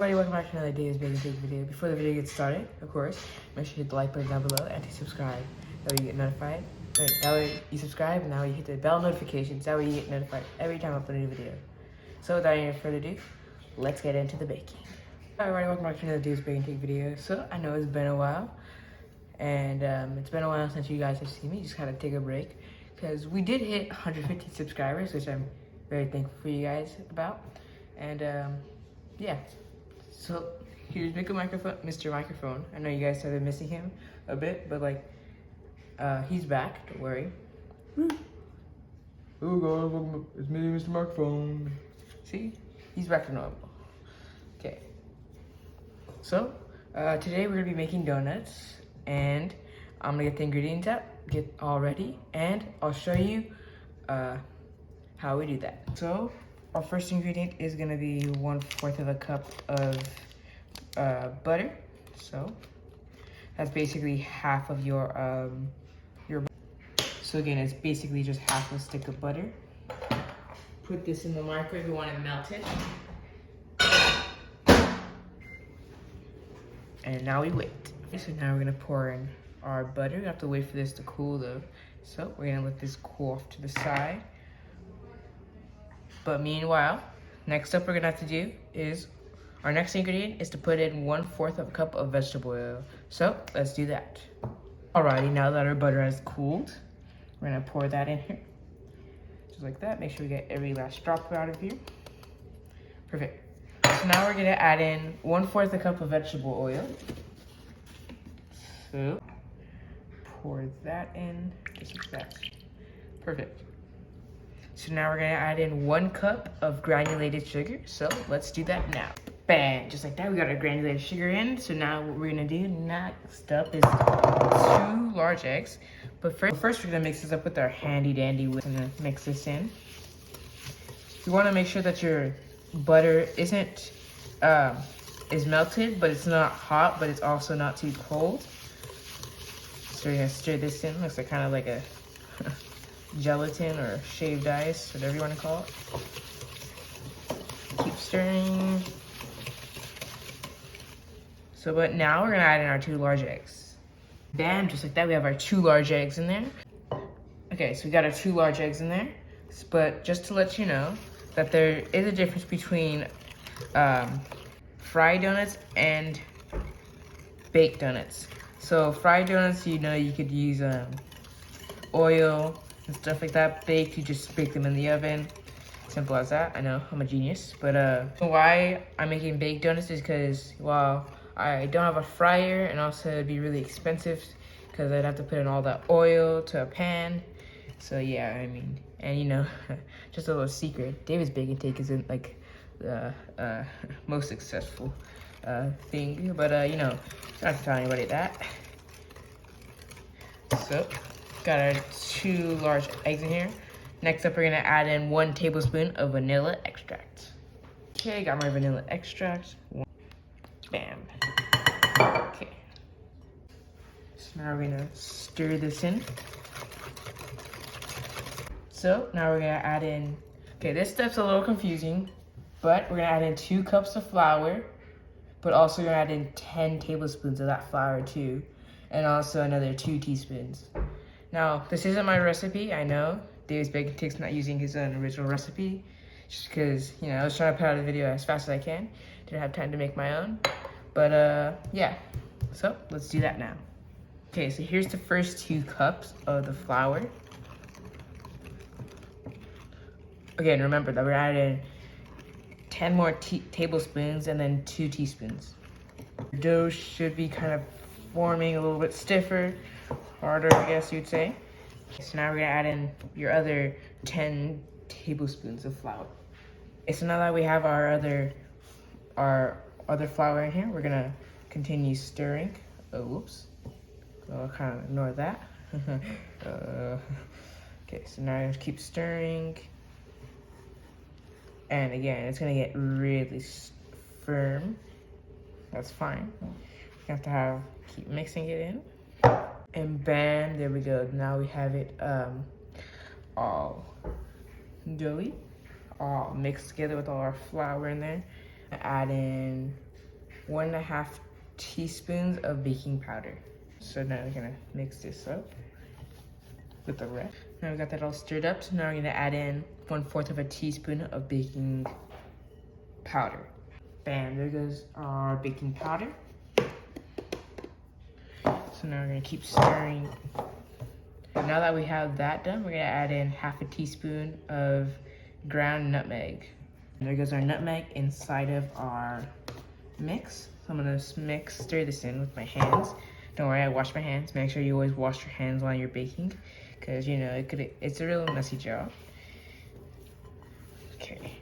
Everybody, welcome back to another Dave's Bacon Take video. Before the video gets started, of course, make sure you hit the like button down below and to subscribe. That way you get notified. That way you subscribe and now you hit the bell notifications. That way you get notified every time I upload a new video. So without any further ado, let's get into the baking. Hi everybody, welcome back to another Dave's Bacon Take video. So I know it's been a while, and it's been a while since you guys have seen me. Just kind of take a break because we did hit 150 subscribers, which I'm very thankful for you guys about. And yeah. So here's Mr. Microphone. I know you guys have been missing him a bit, but like, he's back. Don't worry. Oh God, it's me, Mr. Microphone. See, he's back to normal. Okay. So today we're gonna be making donuts, and I'm gonna get the ingredients out, get all ready, and I'll show you how we do that. So our first ingredient is gonna be 1/4 of a cup of butter. So that's basically half of your so again, it's basically just half a stick of butter. Put this in the microwave, you want it melted. And now we wait. So now we're gonna pour in our butter. We have to wait for this to cool though. So we're gonna let this cool off to the side. But meanwhile, next up we're gonna have to do is, our next ingredient is to put in 1/4 of a cup of vegetable oil. So let's do that. Alrighty, now that our butter has cooled, we're gonna pour that in here. Just like that, make sure we get every last drop out of here. Perfect. So now we're gonna add in 1/4 a cup of vegetable oil. So pour that in, just like that. Perfect. So now we're gonna add in 1 cup of granulated sugar. So let's do that now. Bam, just like that, we got our granulated sugar in. So now what we're gonna do next up is 2 large eggs. But first we're gonna mix this up with our handy dandy whisk. I'm gonna mix this in. You wanna make sure that your butter isn't, is melted, but it's not hot, but it's also not too cold. So we're gonna stir this in. Looks like kind of like a gelatin or shaved ice, whatever you want to call it. Keep stirring. So, but now we're gonna add in our 2 large eggs. Bam, just like that, we have our 2 large eggs in there. Okay, so we got our 2 large eggs in there. But just to let you know that there is a difference between fried donuts and baked donuts. So fried donuts, you know, you could use oil and stuff like that. Baked, you just bake them in the oven. Simple as that. I know, I'm a genius. But why I'm making baked donuts is because, well, I don't have a fryer, and also it'd be really expensive because I'd have to put in all that oil to a pan. So yeah, I mean, and you know, just a little secret, David's Bacon Take isn't like the most successful thing, but you know, not to tell anybody that. So got our 2 large eggs in here. Next up, we're gonna add in 1 tablespoon of vanilla extract. Okay, got my vanilla extract. Bam. Okay. So now we're gonna stir this in. So now we're gonna add in, okay, this step's a little confusing, but we're gonna add in 2 cups of flour, but also we're gonna add in 10 tablespoons of that flour too, and also another 2 teaspoons. Now, this isn't my recipe, I know. Dave's Bacon Take's not using his own original recipe, just because, you know, I was trying to put out a video as fast as I can. Didn't have time to make my own. But yeah, so let's do that now. Okay, so here's the first 2 cups of the flour. Again, remember that we're adding 10 more tablespoons and then 2 teaspoons. Your dough should be kind of forming a little bit stiffer, harder, I guess you'd say. So now we're gonna add in your other 10 tablespoons of flour. Okay, so now that we have our other flour in here, we're gonna continue stirring. Oh, whoops. So I'll kind of ignore that. Okay, so now I just keep stirring. And again, it's gonna get really firm. That's fine. You have to keep mixing it in. And bam, there we go. Now we have it all doughy, all mixed together with all our flour in there. Add in 1.5 teaspoons of baking powder. So now we're gonna mix this up with the rest. Now we got that all stirred up, so now we're gonna add in 1/4 of a teaspoon of baking powder. Bam, there goes our baking powder. So now we're gonna keep stirring. Now that we have that done, we're gonna add in 1/2 teaspoon of ground nutmeg. And there goes our nutmeg inside of our mix. So I'm gonna stir this in with my hands. Don't worry, I wash my hands. Make sure you always wash your hands while you're baking, because you know it's a real messy job. Okay.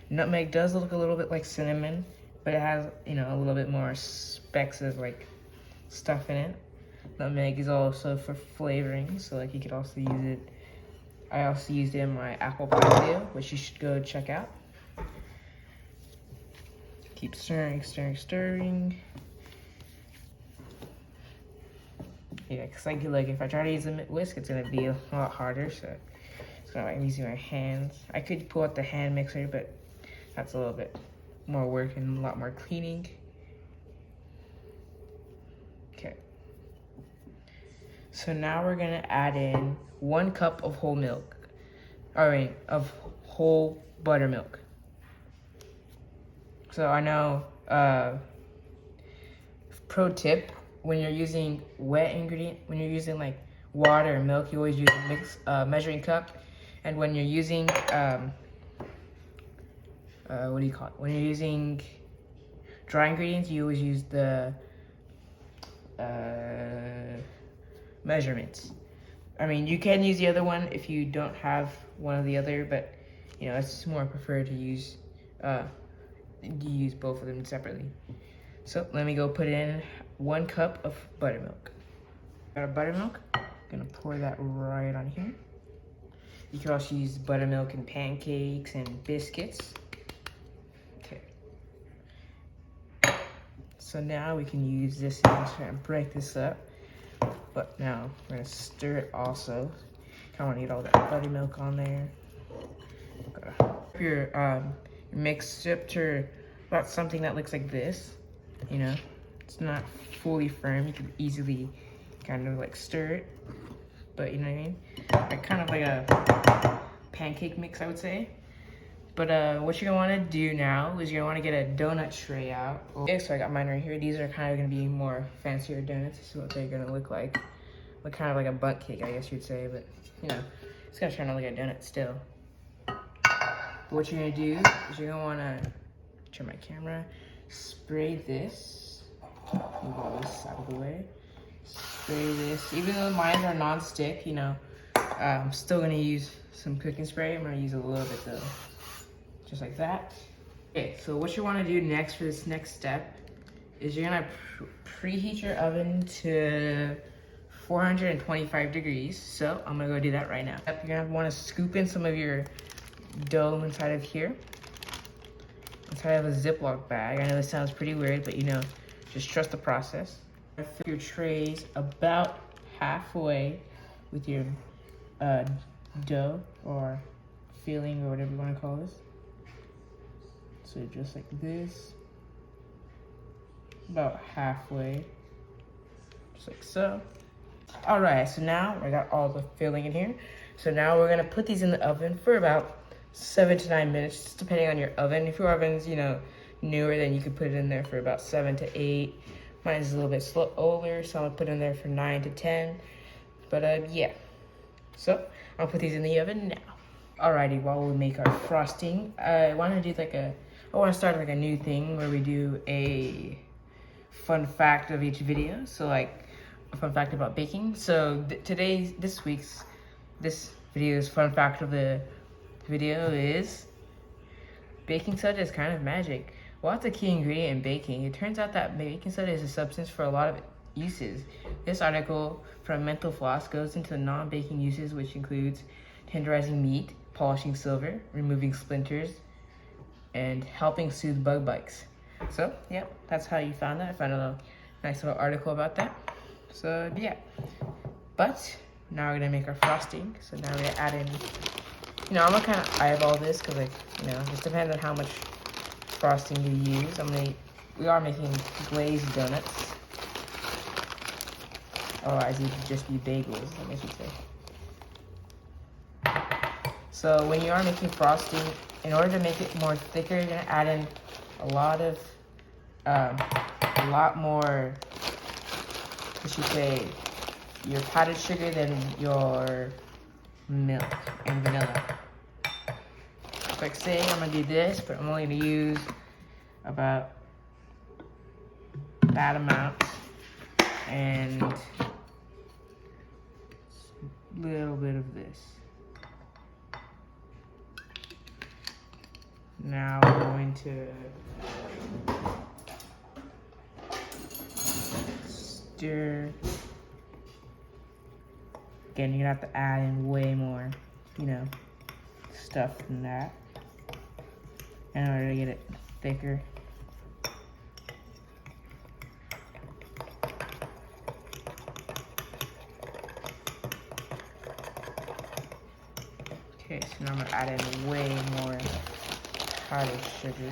Nutmeg does look a little bit like cinnamon, but it has, you know, a little bit more specks of like stuff in it. Nutmeg is also for flavoring, so like you could also use it. I also used it in my apple pie video, which you should go check out. Keep stirring, stirring, stirring. Yeah, because like if I try to use a whisk, it's gonna be a lot harder, so it's gonna like using my hands. I could pull out the hand mixer, but that's a little bit more work and a lot more cleaning. Okay. So now we're gonna add in 1 cup of whole milk. Of whole buttermilk. So I know, pro tip, when you're using wet ingredient, when you're using like water or milk, you always use a measuring cup. And when you're using, what do you call it? When you're using dry ingredients, you always use the measurements. I mean, you can use the other one if you don't have one or the other, but you know, it's more preferred to use both of them separately. So let me go put in 1 cup of buttermilk. Got a buttermilk, gonna pour that right on here. You can also use buttermilk in pancakes and biscuits. Okay. So now we can use this and break this up. But now we're gonna stir it also. Kind of need all that buttermilk on there. Your mixture about something that looks like this. You know, it's not fully firm. You can easily kind of like stir it, but you know what I mean? Like kind of like a pancake mix, I would say. But what you're gonna wanna do now is you're gonna wanna get a donut tray out. Okay, so I got mine right here. These are kind of gonna be more fancier donuts. This is what they're gonna look like. Look kind of like a butt cake, I guess you'd say, but you know, it's gonna turn out like a donut still. But what you're gonna do is you're gonna wanna turn my camera, spray this, move all this out of the way. Spray this, even though mine are non-stick, you know, I'm still gonna use some cooking spray. I'm gonna use a little bit though. Just like that. Okay, so what you wanna do next for this next step is you're gonna preheat your oven to 425 degrees. So I'm gonna go do that right now. You're gonna wanna scoop in some of your dough inside of here. Inside of a Ziploc bag. I know this sounds pretty weird, but you know, just trust the process. Fill your trays about halfway with your dough or filling or whatever you wanna call this. So just like this, about halfway, just like so. All right, so now I got all the filling in here. So now we're gonna put these in the oven for about 7 to 9 minutes, just depending on your oven. If your oven's, you know, newer, then you could put it in there for about 7 to 8. Mine is a little bit older, so I'm gonna put it in there for 9 to 10. But yeah, so I'll put these in the oven now. Alrighty, while we make our frosting, I want to start like a new thing where we do a fun fact of each video. So like a fun fact about baking. So this video's fun fact of the video is baking soda is kind of magic. While it's a key ingredient in baking, it turns out that baking soda is a substance for a lot of uses. This article from Mental Floss goes into non-baking uses, which includes tenderizing meat, polishing silver, removing splinters, and helping soothe bug bites. So yeah, that's how you found that. I found a nice little article about that. So yeah, but now we're gonna make our frosting. So now we're gonna add in, you know, I'm gonna kind of eyeball this because, like, you know, it just depends on how much frosting to use. We are making glazed donuts. Otherwise, these would just be bagels, I should say. So when you are making frosting, in order to make it more thicker, you're gonna add in a lot more, I should say, your powdered sugar than your milk and vanilla. Like say I'm gonna do this, but I'm only gonna use about that amount and a little bit of this. Now we're going to stir. Again, you're gonna have to add in way more, stuff than that in order to get it thicker. Okay, so now I'm gonna add in way more powdered sugar.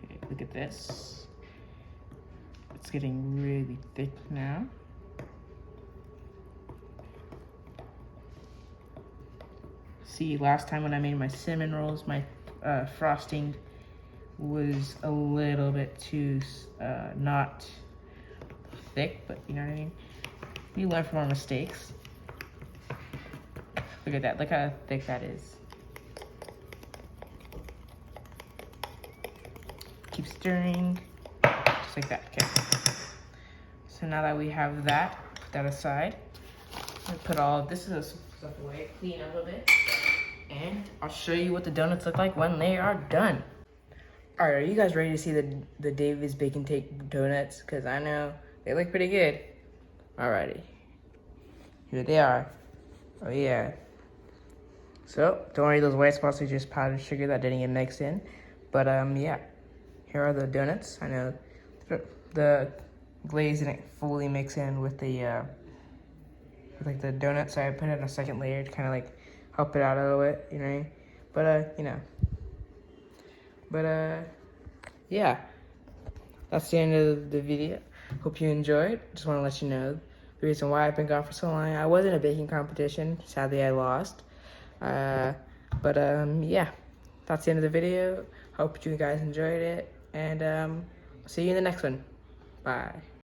Okay, look at this. It's getting really thick now. See, last time when I made my cinnamon rolls, my frosting was a little bit too not thick, but you know what I mean? We learn from our mistakes. Look at that, look how thick that is. Keep stirring, just like that, okay. So now that we have that, put that aside. I'm gonna put all of this stuff away, clean up a bit. And I'll show you what the donuts look like when they are done. All right, are you guys ready to see the David's Bacon Cake donuts? Because I know they look pretty good. Alrighty, here they are. Oh yeah. So don't worry, those white spots are just powdered sugar that didn't get mixed in. But yeah, here are the donuts. I know the glaze didn't fully mix in with the the donut, so I put it in a second layer to kind of like help it out a little bit, you know what I mean? But yeah, that's the end of the video. Hope you enjoyed. Just want to let you know the reason why I've been gone for so long. I was in a baking competition. Sadly, I lost. Yeah, that's the end of the video. Hope you guys enjoyed it, and see you in the next one. Bye.